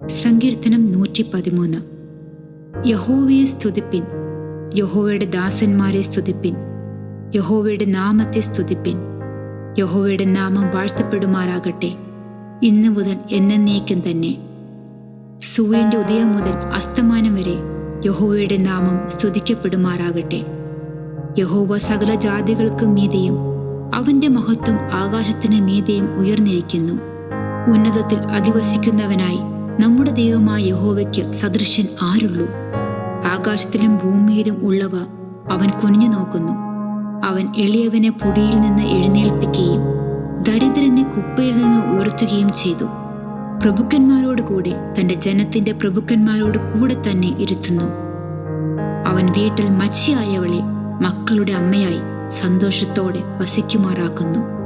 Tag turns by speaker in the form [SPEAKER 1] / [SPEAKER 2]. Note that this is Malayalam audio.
[SPEAKER 1] സങ്കീർത്തനം 113. യഹോവയെ സ്തുതിപ്പിൻ, യഹോവയുടെ ദാസന്മാരെ സ്തുതിപ്പിൻ, യഹോവയുടെ നാമത്തെ സ്തുതിപ്പിൻ. യഹോവയുടെ നാമം വാഴ്ത്തപ്പെടുമാറാകട്ടെ, ഇന്നു മുതൽ എന്നേക്കും തന്നെ. സൂര്യന്റെ ഉദയം മുതൽ അസ്തമാനം വരെ യഹോവയുടെ നാമം സ്തുതിക്കപ്പെടുമാറാകട്ടെ. യഹോവ സകല ജാതികൾക്കും മീതെയും അവന്റെ മഹത്വം ആകാശത്തിന് മീതെയും ഉയർന്നിരിക്കുന്നു. ഉന്നതത്തിൽ അധിവസിക്കുന്നവനായി നമ്മുടെ ദൈവമായ യഹോവയ്ക്ക് സദൃശൻ ആരുള്ളൂ? ആകാശത്തിലും ഭൂമിയിലും ഉള്ളവ അവൻ കുനിഞ്ഞു നോക്കുന്നു. അവൻ എളിയവനെ പൊടിയിൽ നിന്ന് എഴുന്നേൽപ്പിക്കുകയും ദരിദ്രനെ കുപ്പയിൽ നിന്ന് ഉയർത്തുകയും ചെയ്തു. പ്രഭുക്കന്മാരോട് കൂടെ തന്റെ ജനത്തിന്റെ പ്രഭുക്കന്മാരോട് കൂടെ തന്നെ ഇരുത്തുന്നു. അവൻ വീട്ടിൽ മച്ചിയായവളെ മക്കളുടെ അമ്മയായി സന്തോഷത്തോടെ വസിക്കുമാറാക്കുന്നു.